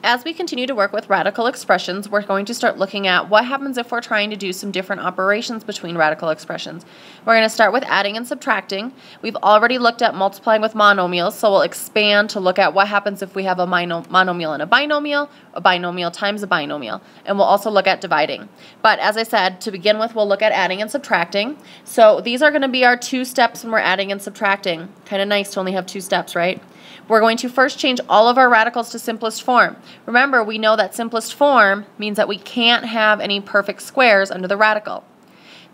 as we continue to work with radical expressions, we're going to start looking at what happens if we're trying to do some different operations between radical expressions. We're going to start with adding and subtracting. We've already looked at multiplying with monomials, so we'll expand to look at what happens if we have a monomial and a binomial times a binomial, and we'll also look at dividing. But as I said, to begin with, we'll look at adding and subtracting. So these are going to be our 2 steps when we're adding and subtracting. Kind of nice to only have 2 steps, right? We're going to first change all of our radicals to simplest form. Remember, we know that simplest form means that we can't have any perfect squares under the radical.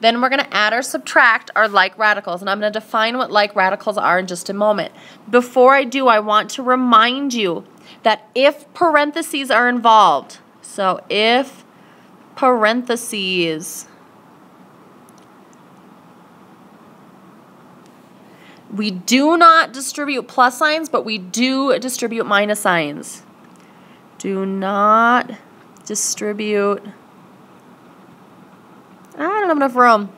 Then we're going to add or subtract our like radicals, and I'm going to define what like radicals are in just a moment. Before I do, I want to remind you that if parentheses are involved, so if parentheses, we do not distribute plus signs, but we do distribute minus signs. Do not distribute, I don't have enough room,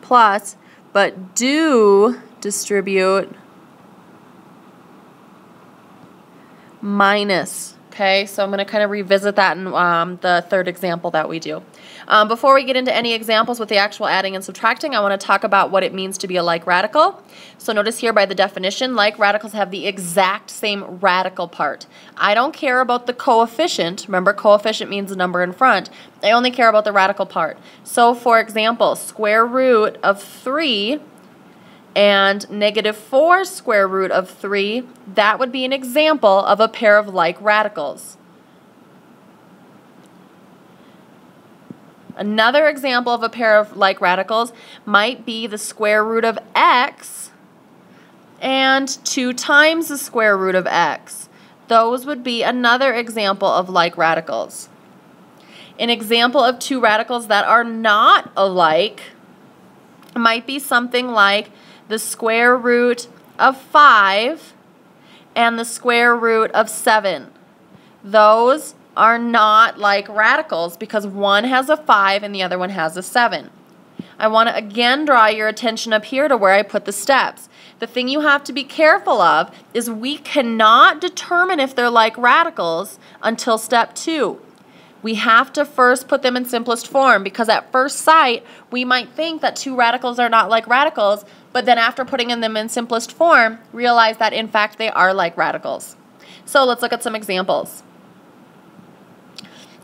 plus, but do distribute minus. Okay, so I'm going to kind of revisit that in the third example that we do. Before we get into any examples with the actual adding and subtracting, I want to talk about what it means to be a like radical. So notice here by the definition, like radicals have the exact same radical part. I don't care about the coefficient. Remember, coefficient means the number in front. I only care about the radical part. So for example, square root of 3 and -4 square root of 3, that would be an example of a pair of like radicals. Another example of a pair of like radicals might be the square root of x and 2 times the square root of x. Those would be another example of like radicals. An example of 2 radicals that are not alike might be something like the square root of 5 and the square root of 7. Those are not like radicals because one has a 5 and the other one has a 7. I want to again draw your attention up here to where I put the steps. The thing you have to be careful of is we cannot determine if they're like radicals until step 2. We have to first put them in simplest form because at first sight we might think that 2 radicals are not like radicals, but then after putting them in simplest form, realize that in fact they are like radicals. So let's look at some examples.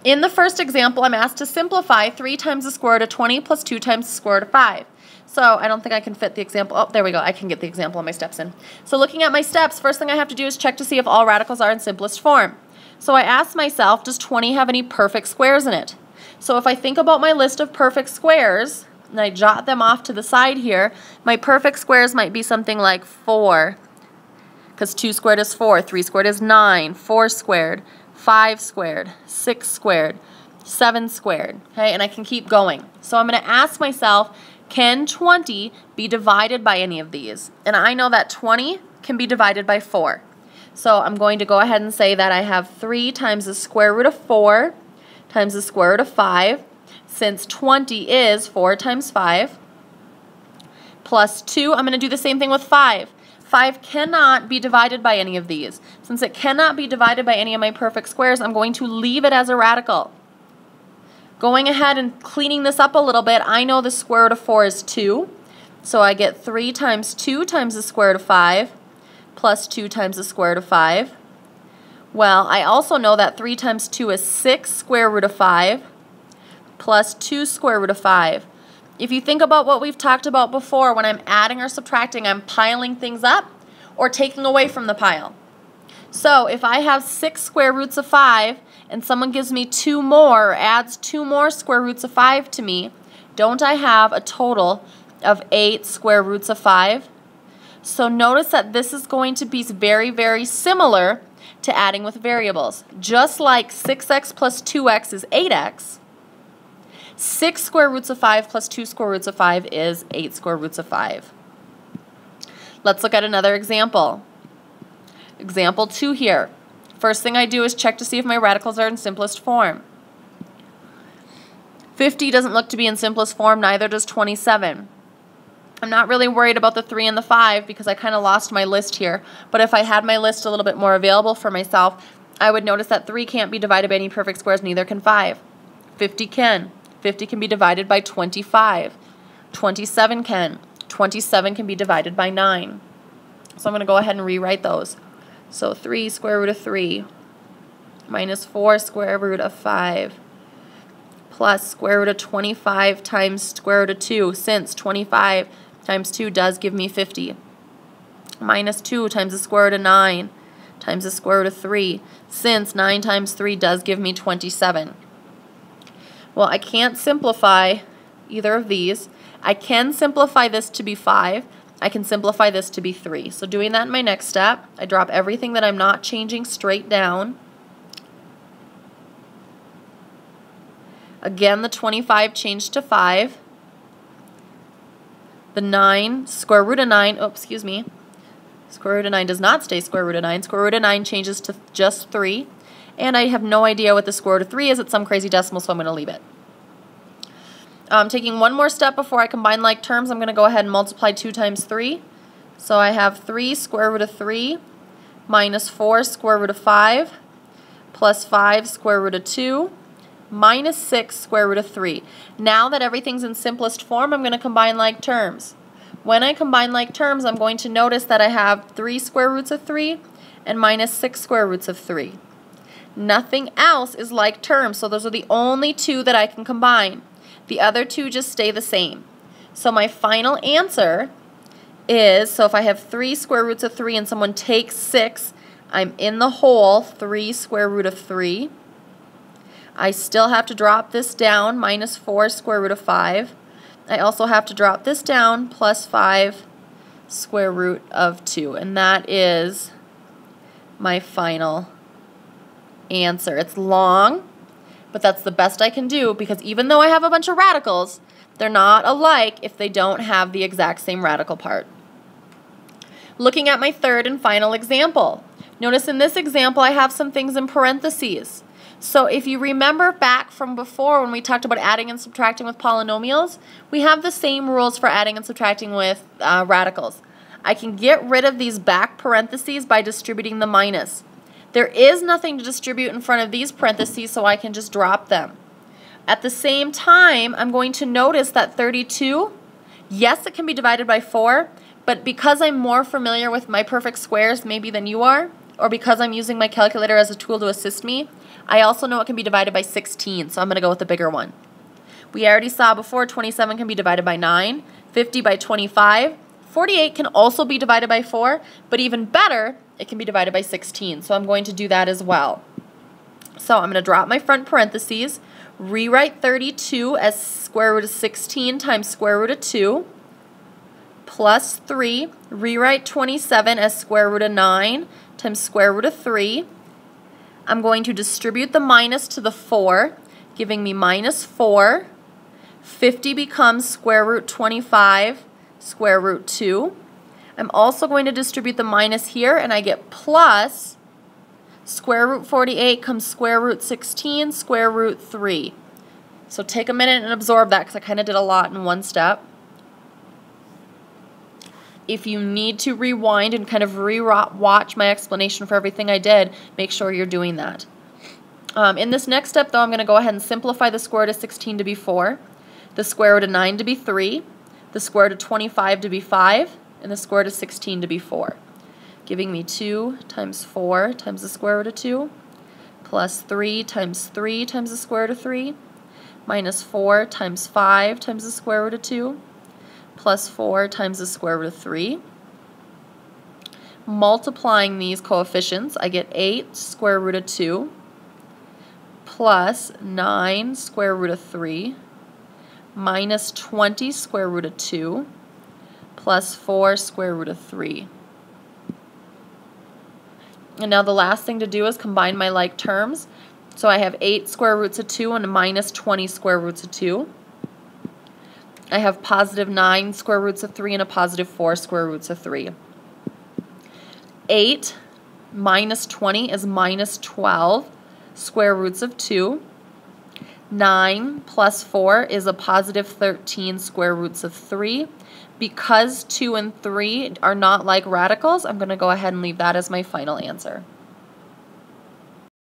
In the first example, I'm asked to simplify 3 times the square root of 20 plus 2 times the square root of 5. So I don't think I can fit the example. Oh, there we go. I can get the example of my steps in. So looking at my steps, first thing I have to do is check to see if all radicals are in simplest form. So I ask myself, does 20 have any perfect squares in it? So if I think about my list of perfect squares, and I jot them off to the side here, my perfect squares might be something like 4, because 2 squared is 4, 3 squared is 9, 4 squared, 5 squared, 6 squared, 7 squared, okay, and I can keep going. So I'm going to ask myself, can 20 be divided by any of these? And I know that 20 can be divided by 4. So I'm going to go ahead and say that I have 3 times the square root of 4 times the square root of 5, since 20 is 4 times 5, plus 2. I'm going to do the same thing with 5. 5 cannot be divided by any of these. Since it cannot be divided by any of my perfect squares, I'm going to leave it as a radical. Going ahead and cleaning this up a little bit, I know the square root of 4 is 2. So I get 3 times 2 times the square root of 5 plus 2 times the square root of 5. Well, I also know that 3 times 2 is 6 square root of 5 plus 2 square root of 5. If you think about what we've talked about before, when I'm adding or subtracting, I'm piling things up or taking away from the pile. So if I have 6 square roots of 5 and someone gives me 2 more or adds 2 more square roots of 5 to me, don't I have a total of 8 square roots of 5? So notice that this is going to be very, very similar to adding with variables. Just like 6x plus 2x is 8x, 6 square roots of 5 plus 2 square roots of 5 is 8 square roots of 5. Let's look at another example. Example 2 here. First thing I do is check to see if my radicals are in simplest form. 50 doesn't look to be in simplest form, neither does 27. I'm not really worried about the 3 and the 5 because I kind of lost my list here. But if I had my list a little bit more available for myself, I would notice that 3 can't be divided by any perfect squares, neither can 5. 50 can. 50 can be divided by 25. 27 can. 27 can be divided by 9. So I'm going to go ahead and rewrite those. So 3 square root of 3 minus 4 square root of 5 plus square root of 25 times square root of 2, since 25 times 2 does give me 50. Minus 2 times the square root of 9 times the square root of 3, since 9 times 3 does give me 27. Well, I can't simplify either of these. I can simplify this to be 5. I can simplify this to be 3. So doing that in my next step, I drop everything that I'm not changing straight down. Again, the 25 changed to 5. The 9, square root of 9, oh, excuse me. Square root of 9 does not stay square root of 9. Square root of 9 changes to just 3. And I have no idea what the square root of 3 is. It's some crazy decimal, so I'm going to leave it. Taking one more step before I combine like terms, I'm going to go ahead and multiply 2 times 3. So I have 3 square root of 3 minus 4 square root of 5 plus 5 square root of 2 minus 6 square root of 3. Now that everything's in simplest form, I'm going to combine like terms. When I combine like terms, I'm going to notice that I have 3 square roots of 3 and minus 6 square roots of 3. Nothing else is like terms, so those are the only two that I can combine. The other two just stay the same. So my final answer is, so if I have 3 square roots of 3 and someone takes 6, I'm in the hole 3 square root of 3. I still have to drop this down, minus 4 square root of 5. I also have to drop this down, plus 5 square root of 2. And that is my final answer. It's long, but that's the best I can do, because even though I have a bunch of radicals, they're not alike if they don't have the exact same radical part. Looking at my third and final example. Notice in this example I have some things in parentheses. So if you remember back from before when we talked about adding and subtracting with polynomials, we have the same rules for adding and subtracting with radicals. I can get rid of these back parentheses by distributing the minus. There is nothing to distribute in front of these parentheses, so I can just drop them. At the same time, I'm going to notice that 32, yes, it can be divided by 4, but because I'm more familiar with my perfect squares maybe than you are, or because I'm using my calculator as a tool to assist me, I also know it can be divided by 16, so I'm going to go with the bigger one. We already saw before 27 can be divided by 9, 50 by 25, 48 can also be divided by 4, but even better, it can be divided by 16, so I'm going to do that as well. So I'm going to drop my front parentheses, rewrite 32 as square root of 16 times square root of 2, plus 3, rewrite 27 as square root of 9 times square root of 3. I'm going to distribute the minus to the 4, giving me minus 4. 50 becomes square root 25 square root 2. I'm also going to distribute the minus here, and I get plus square root 48 comes square root 16 square root 3. So take a minute and absorb that, because I kind of did a lot in one step. If you need to rewind and kind of re-watch my explanation for everything I did, make sure you're doing that. In this next step, though, I'm going to go ahead and simplify the square root of 16 to be 4, the square root of 9 to be 3, the square root of 25 to be 5, and the square root of 16 to be 4, giving me 2 times 4 times the square root of 2, plus 3 times the square root of 3, minus 4 times 5 times the square root of 2, plus 4 times the square root of 3. Multiplying these coefficients, I get 8 square root of 2 plus 9 square root of 3 minus 20 square root of 2 plus 4 square root of 3. And now the last thing to do is combine my like terms. So I have 8 square roots of 2 and minus 20 square roots of 2. I have positive 9 square roots of 3 and a positive 4 square roots of 3. 8 minus 20 is minus 12 square roots of 2. 9 plus 4 is a positive 13 square roots of 3. Because 2 and 3 are not like radicals, I'm going to go ahead and leave that as my final answer.